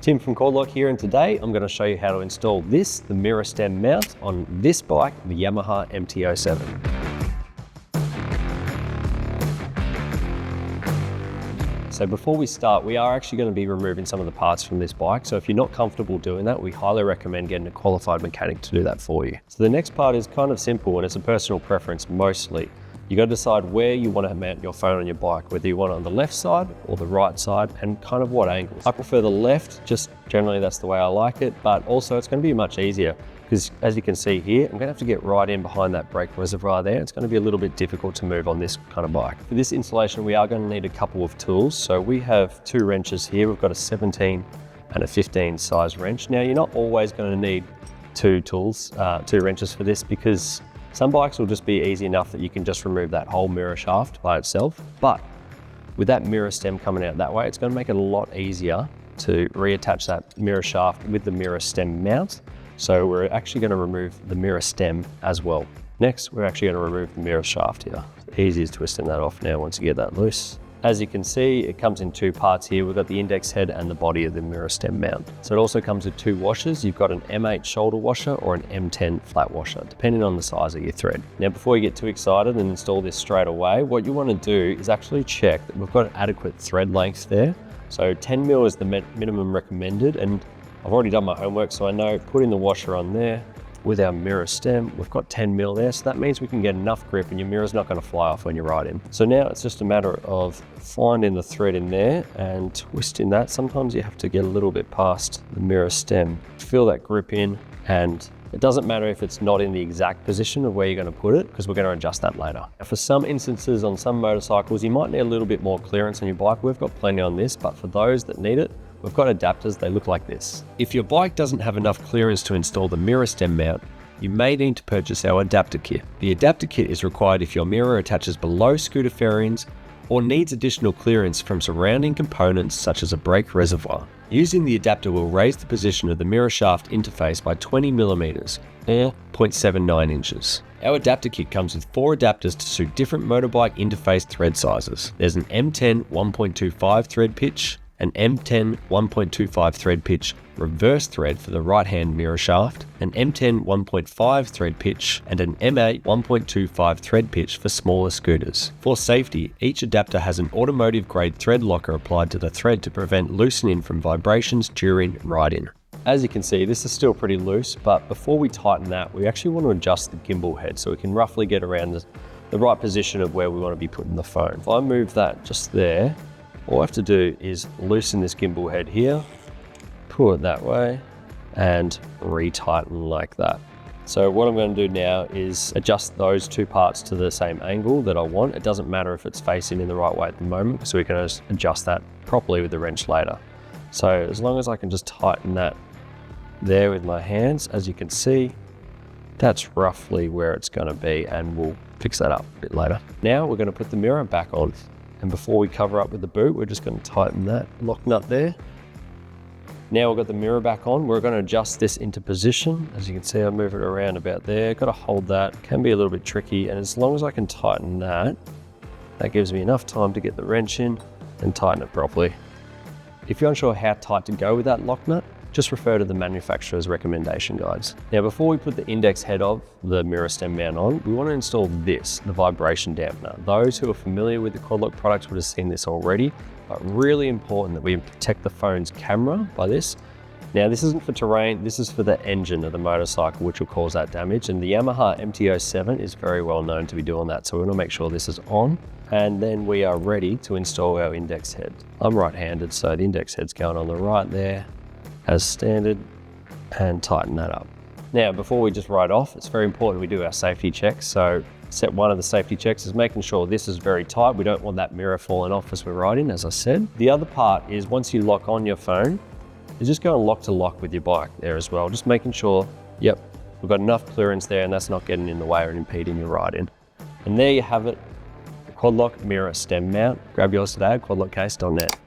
Tim from Quad Lock here, and today I'm going to show you how to install the mirror stem mount on this bike, the Yamaha MT-07. So before we start, we are actually going to be removing some of the parts from this bike. So if you're not comfortable doing that, we highly recommend getting a qualified mechanic to do that for you. So the next part is kind of simple, and it's a personal preference mostly. You got to decide where you want to mount your phone on your bike, whether you want it on the left side or the right side, and kind of what angles. I prefer the left, just generally that's the way I like it, but also it's going to be much easier because as you can see here, I'm going to have to get right in behind that brake reservoir there. It's going to be a little bit difficult to move on this kind of bike. For this installation, we are going to need a couple of tools. So we have two wrenches here. We've got a 17 and a 15 size wrench. Now you're not always going to need two wrenches for this, because some bikes will just be easy enough that you can just remove that whole mirror shaft by itself. But with that mirror stem coming out that way, it's going to make it a lot easier to reattach that mirror shaft with the mirror stem mount. So we're actually going to remove the mirror stem as well. Next, we're actually going to remove the mirror shaft here. It's easy as twisting that off now once you get that loose. As you can see, it comes in two parts here. We've got the index head and the body of the mirror stem mount. So it also comes with two washers. You've got an M8 shoulder washer or an M10 flat washer, depending on the size of your thread. Now, before you get too excited and install this straight away, what you want to do is actually check that we've got adequate thread length there. So 10 mil is the minimum recommended, and I've already done my homework, so I know putting the washer on there with our mirror stem, we've got 10 mil there, so that means we can get enough grip and your mirror's not going to fly off when you're riding. So now it's just a matter of finding the thread in there and twisting that. Sometimes you have to get a little bit past the mirror stem, feel that grip in, and it doesn't matter if it's not in the exact position of where you're going to put it, because we're going to adjust that later. Now, for some instances on some motorcycles, you might need a little bit more clearance on your bike. We've got plenty on this, but for those that need it, we've got adapters. They look like this. If your bike doesn't have enough clearance to install the mirror stem mount, you may need to purchase our adapter kit. The adapter kit is required if your mirror attaches below scooter fairings or needs additional clearance from surrounding components such as a brake reservoir. Using the adapter will raise the position of the mirror shaft interface by 20 millimeters, or 0.79 inches. Our adapter kit comes with 4 adapters to suit different motorbike interface thread sizes. There's an M10 1.25 thread pitch, an M10 1.25 thread pitch reverse thread for the right hand mirror shaft, an M10 1.5 thread pitch, and an M8 1.25 thread pitch for smaller scooters. For safety, each adapter has an automotive grade thread locker applied to the thread to prevent loosening from vibrations during riding. As you can see, this is still pretty loose, but before we tighten that, we actually want to adjust the gimbal head so we can roughly get around the right position of where we want to be putting the phone. If I move that just there, all I have to do is loosen this gimbal head here, pull it that way, and retighten like that. So what I'm going to do now is adjust those two parts to the same angle that I want. It doesn't matter if it's facing in the right way at the moment, because we can just adjust that properly with the wrench later. So as long as I can just tighten that there with my hands, as you can see, that's roughly where it's going to be, and we'll fix that up a bit later. Now we're going to put the mirror back on. And before we cover up with the boot, we're just going to tighten that lock nut there. Now we've got the mirror back on, we're going to adjust this into position. As you can see, I move it around about there. Got to hold that, can be a little bit tricky. And as long as I can tighten that, that gives me enough time to get the wrench in and tighten it properly. If you're unsure how tight to go with that lock nut, just refer to the manufacturer's recommendation guides. Now, before we put the index head of the mirror stem mount on, we want to install this, the vibration dampener. Those who are familiar with the Quad Lock products would have seen this already, but really important that we protect the phone's camera by this. Now, this isn't for terrain, this is for the engine of the motorcycle, which will cause that damage. And the Yamaha MT-07 is very well known to be doing that. So we want to make sure this is on, and then we are ready to install our index head. I'm right-handed, so the index head's going on the right there, as standard, and tighten that up. Now, before we just ride off, it's very important we do our safety checks. So step one of the safety checks is making sure this is very tight. We don't want that mirror falling off as we're riding, as I said. The other part is once you lock on your phone, you just go lock to lock with your bike there as well. Just making sure, yep, we've got enough clearance there and that's not getting in the way or impeding your riding. And there you have it, the Quad Lock mirror stem mount. Grab yours today at quadlockcase.net.